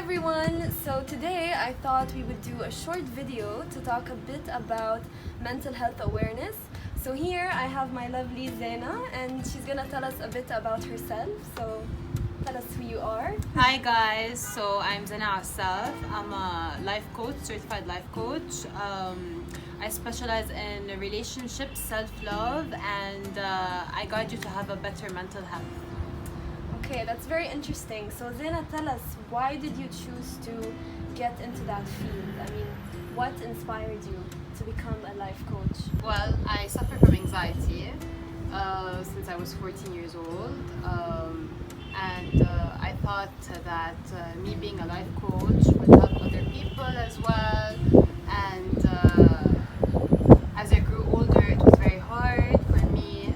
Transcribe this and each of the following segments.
everyone! So today I thought we would do a short video to talk a bit about mental health awareness. So here I have my lovely Zeina and she's gonna tell us a bit about herself. So tell us who you are. Hi guys, so I'm Zeina Assaf. I'm a life coach, certified life coach. I specialize in relationships, self-love, and I guide you to have a better mental health. Okay, that's very interesting. So Zeina, tell us, why did you choose to get into that field? I mean, what inspired you to become a life coach? Well, I suffer from anxiety since I was 14 years old. And I thought that me being a life coach would help other people as well. And as I grew older, it was very hard for me.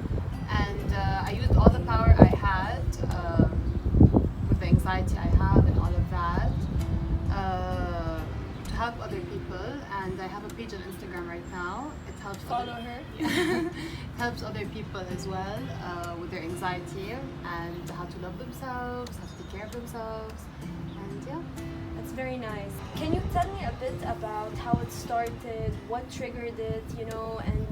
And I used all the power I had with the anxiety I have and all of that to help other people. And I have a page on Instagram right now. It helps Follow her. it helps other people as well with their anxiety and how to love themselves, how to take care of themselves, and yeah. That's very nice. Can you tell me a bit about how it started, what triggered it, and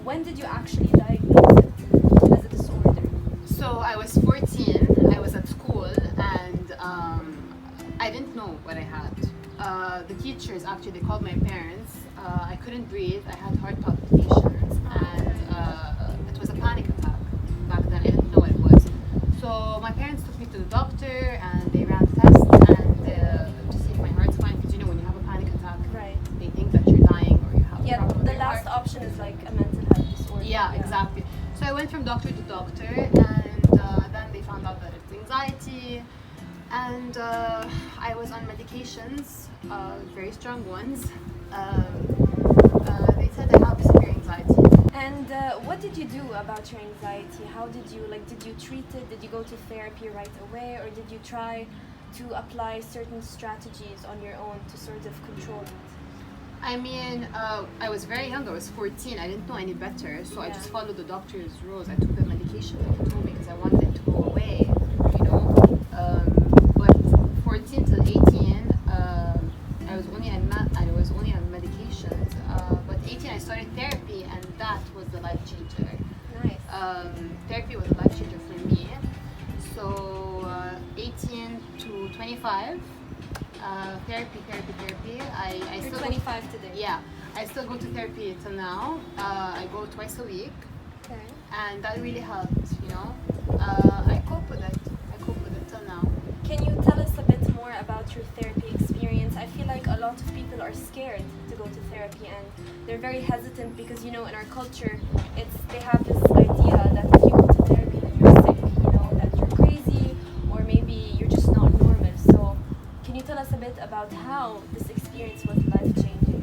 when did you actually diagnose it as a disorder? So I was 14, I was at school, and I didn't know what I had. The teachers actually, they called my parents. I couldn't breathe, I had heart palpitations, and it was a panic attack back then. I didn't know what it was. So my parents took me to the doctor and they ran tests and to see if my heart's fine, because when you have a panic attack, Right. they think that you're dying or you have a problem with The your last heart. option is like a mental health disorder. Yeah, exactly. So I went from doctor to doctor, and then they found out that it's anxiety, and I was on medications, very strong ones. They said I have severe anxiety. And what did you do about your anxiety? How did you treat it? Did you go to therapy right away, or did you try to apply certain strategies on your own to sort of control it? I mean, I was very young. I was 14. I didn't know any better, so I just followed the doctor's rules. I took the medication that he told me because I wanted it to go away, But 14 till 18, I was only on medications. But 18, I started therapy, and that was the life changer. Nice. Therapy was a life changer for me. So 18 to 25. Therapy. I You're still 25 today. Yeah, I still go to therapy till now. I go twice a week, Okay. and that really helped. I cope with it. Till now. Can you tell us a bit more about your therapy experience? I feel like a lot of people are scared to go to therapy, and they're very hesitant because in our culture, they have this idea that if you go to therapy, then you're sick. That you're crazy, or maybe you're just not normal. So, can you tell us a bit about how this experience was life changing?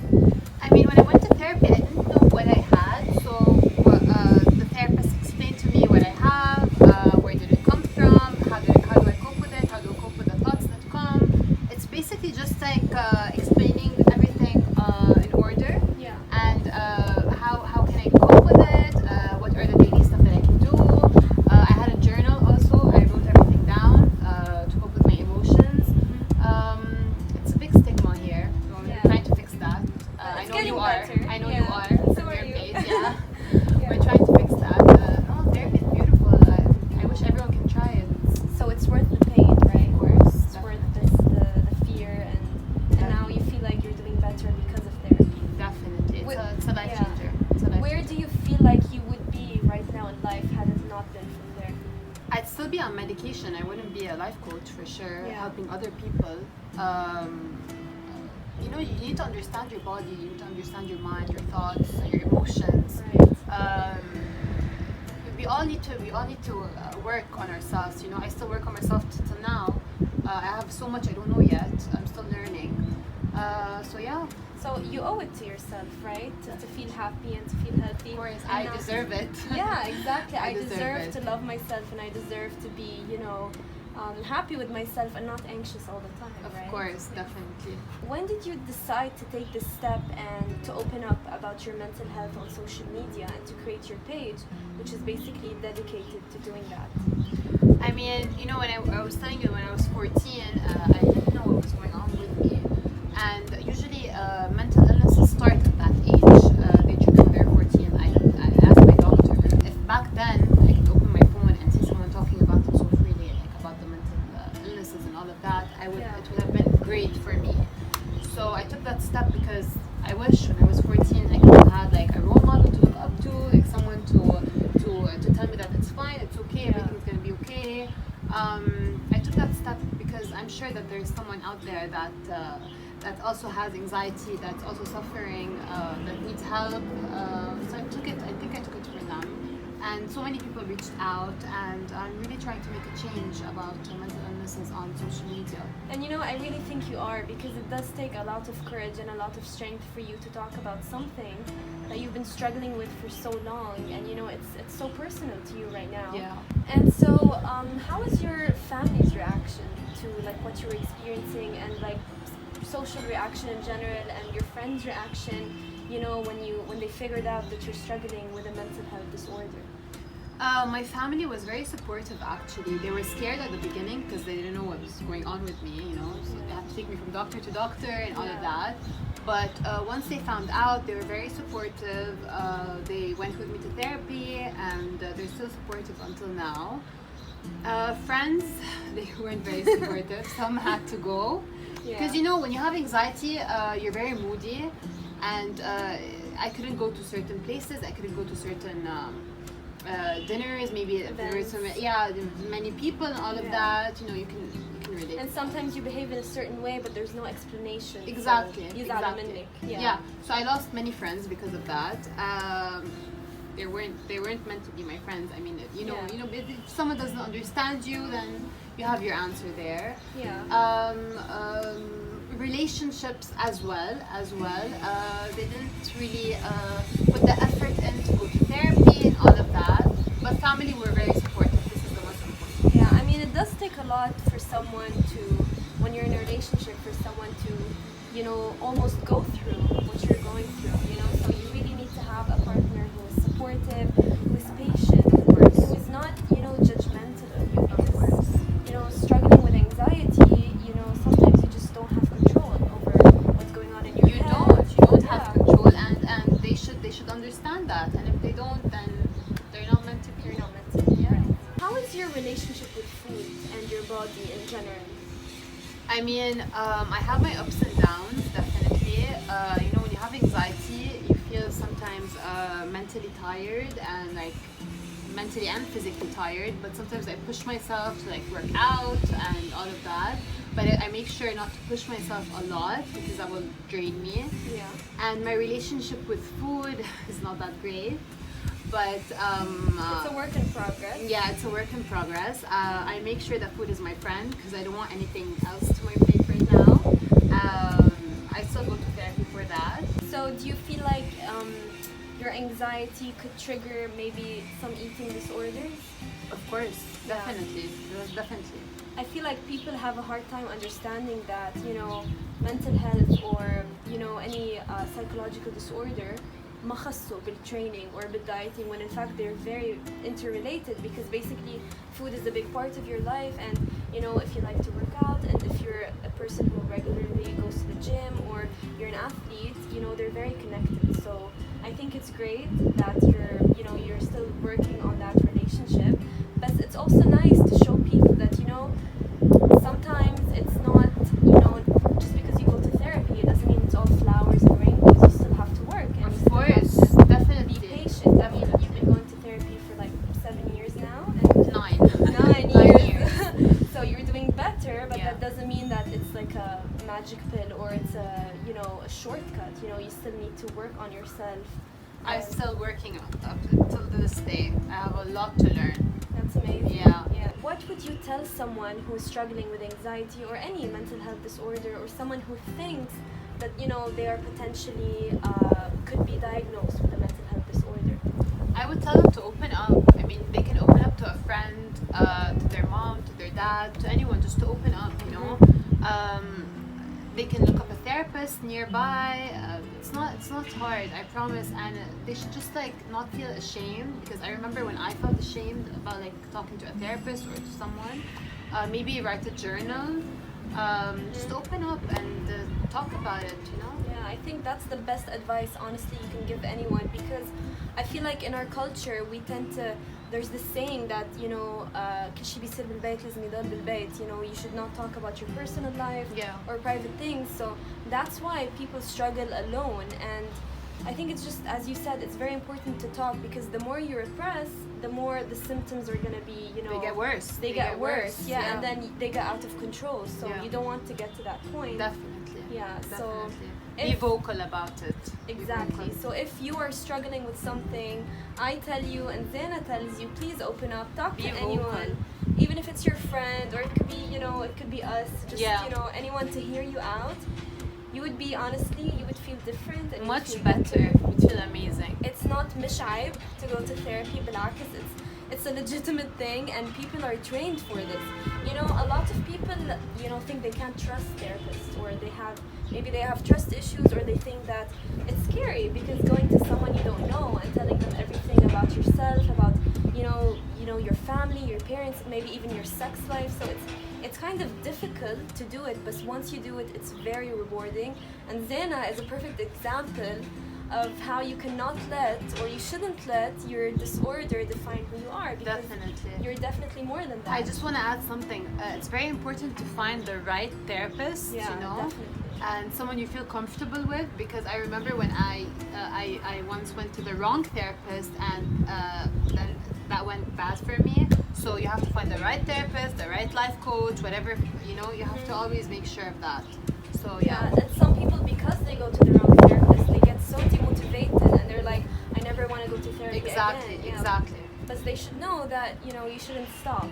I mean, when I went to therapy, I didn't know what I had. So the therapist explained to me what I have, where did it come from, how do I cope with it, how do I cope with the thoughts that come. It's basically just like explaining everything in order. Yeah. And how can I cope with it, what are the daily stuff that I can do. I had a journal also. I wrote everything down to cope with my emotions. It's a big stigma here. So Yeah. we're trying to fix that. I know you are. Better. I know Yeah. you are. So From are your you. page, yeah. Yeah. We're trying to fix that. No, therapy is beautiful. I wish everyone can try it. So it's worth the pain, right? Of course, It's worth the fear, and now you feel like you're doing better because of therapy. Definitely. It's a life Yeah. changer. It's a life Where changer. do you feel like you would be right now in life had it not been from therapy? I'd still be on medication. I wouldn't be a life coach for sure, Yeah. helping other people. You need to understand your body, you need to understand your mind, your thoughts, your emotions. Right. We all need to work on ourselves. I still work on myself till now. I have so much I don't know yet. I'm still learning. So yeah. So you owe it to yourself, right? To feel happy and to feel healthy. Of course, And I now- deserve it. Yeah, exactly. I deserve deserve it. to love myself, and I deserve to be, happy with myself and not anxious all the time, Of right? course, definitely. When did you decide to take this step and to open up about your mental health on social media and to create your page, which is basically dedicated to doing that? I mean, when I was telling you when I was 14, I didn't know that, Yeah. it would have been great for me. So I took that step because I wish when I was 14 I could have had like a role model to look up to, like someone to tell me that it's fine, it's okay, Yeah. everything's gonna be okay. I took that step because I'm sure that there's someone out there that also has anxiety, that's also suffering, that needs help. So I took it. I think I took it for them. And so many people reached out, and I'm really trying to make a change about mental illnesses on social media. And I really think you are, because it does take a lot of courage and a lot of strength for you to talk about something that you've been struggling with for so long, and it's so personal to you right now. Yeah. And so, how was your family's reaction to like what you were experiencing, and like social reaction in general, and your friends' reaction? When they figured out that you're struggling with a mental health disorder. My family was very supportive actually. They were scared at the beginning because they didn't know what was going on with me, so they had to take me from doctor to doctor and all of that. But once they found out, they were very supportive. They went with me to therapy, and they're still supportive until now. Friends, they weren't very supportive. Some had to go. Because when you have anxiety, you're very moody, and I couldn't go to certain places. I couldn't go to certain dinners. Maybe there were many people and all of that. You can relate. And sometimes you behave in a certain way, but there's no explanation. Exactly. So, Exactly. Yeah. So I lost many friends because of that. They weren't meant to be my friends. I mean, if someone doesn't understand you, then you have your answer there. Yeah. Relationships as well. They didn't really put the effort in to go to therapy and all of that. But family were very supportive. This is the most important. Yeah. I mean, it does take a lot for someone to, when you're in a relationship, for someone to, almost go through what you're going through. So you really need to have a partner who is supportive, who is patient, who is not, judgmental of you. Because, struggling with anxiety, sometimes you just don't have control over what's going on in your You head. don't have control, and they should understand that. And if they don't, then they're not meant to be. You're not meant to be. Yeah. Right. How is your relationship with food and your body in general? I mean, I have my ups and downs, definitely. When you have anxiety, you feel sometimes mentally tired, and like mentally and physically tired. But sometimes I push myself to like work out and all of that. But I make sure not to push myself a lot because that will drain me. Yeah. And my relationship with food is not that great. But It's a work in progress. yeah, it's a work in progress. I make sure that food is my friend because I don't want anything else to my plate right now. I still go to therapy for that. So do you feel like your anxiety could trigger maybe some eating disorders? Of course, Yeah. definitely. Definitely. I feel like people have a hard time understanding that, mental health or, any psychological disorder ما خصوا بالtraining or بالdieting, when in fact they're very interrelated, because basically food is a big part of your life, and if you like to work out, and if you're a person who regularly goes to the gym, or you're an athlete, they're very connected. So I think it's great that you're still working on that relationship, but it's also nice to show people that sometimes it's not, just because you go to therapy, it doesn't mean it's all flowers and rainbows. You still have to work, and you Of still have course, to definitely. be patient. I mean, you've been going to therapy for like 7 years now, and 9. 9 years. So you're doing better, but Yeah. that doesn't mean that it's like a magic pill, or it's a shortcut. You still need to work on yourself. I'm And still working up till this day. I have a lot to learn. that's amazing. Yeah. What would you tell someone who is struggling with anxiety or any mental health disorder, or someone who thinks that they are potentially could be diagnosed with a mental health disorder? I would tell them to open up. I mean, they can open up to a friend, to their mom, to their dad, to anyone, just to open up, They can look up a therapist nearby. It's not hard, I promise. And they should just like not feel ashamed, because I remember when I felt ashamed about like talking to a therapist or to someone, maybe write a journal. Just open up and talk about it, you know? Yeah, I think that's the best advice, honestly, you can give anyone, because I feel like in our culture we tend to, there's this saying that, you know, كل شي بيصير بالبيت لازم يضل بالبيت, you know, you should not talk about your personal life or private things. So that's why people struggle alone. And I think it's just, as you said, it's very important to talk, because the more you repress, the more the symptoms are going to be, you know, They get worse. They get worse. Yeah, and then they get out of control. So you don't want to get to that point. Definitely. Yeah, Definitely. so be vocal about it. Exactly. So if you are struggling with something, I tell you and Zeina tells you, please open up, talk to anyone, even if it's your friend, or it could be, you know, it could be us, just you know, anyone to hear you out. You would be, honestly, you would feel different and much better. You would feel amazing. It's not مش عيب to go to therapy, بالعكس, it's a legitimate thing, and people are trained for this. You know, a lot of people, you know, think they can't trust therapists, or maybe they have trust issues, or they think that it's scary because going to someone you don't know and telling them everything about yourself, about, you know, your family, your parents, maybe even your sex life. So it's kind of difficult to do it, but once you do it, it's very rewarding. And Zeina is a perfect example of how you cannot let, or you shouldn't let, your disorder define who you are, because you're definitely more than that. I just want to add something. It's very important to find the right therapist, you know, definitely. And someone you feel comfortable with, because I remember when I once went to the wrong therapist, and then that went bad for me. So you have to find the right therapist, the right life coach, whatever, you know, you have to always make sure of that. So and some people, because they go to the wrong therapist, they get so demotivated and they're like, I never want to go to therapy again. Exactly. But they should know that, you know, you shouldn't stop.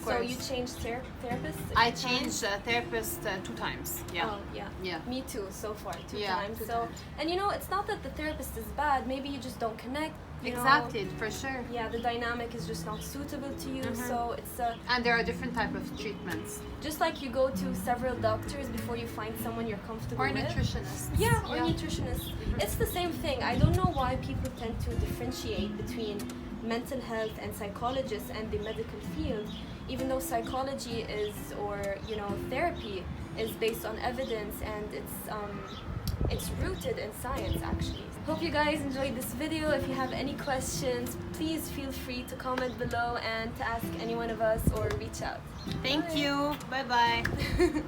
So you changed therapists? I changed therapist 2 times. Yeah. Oh, yeah. Me too, so far, 2 times. Two so times. And you know, it's not that the therapist is bad. Maybe you just don't connect. Exactly, for sure. Yeah, the dynamic is just not suitable to you. So it's and there are different type of treatments. Just like you go to several doctors before you find someone you're comfortable with. Or nutritionists. Yeah, or nutritionists. It's the same thing. I don't know why people tend to differentiate between mental health and psychologists and the medical field, even though psychology is, or, you know, therapy is based on evidence, and it's rooted in science, actually. Hope you guys enjoyed this video. If you have any questions, please feel free to comment below and to ask any one of us or reach out. Thank you. Bye bye.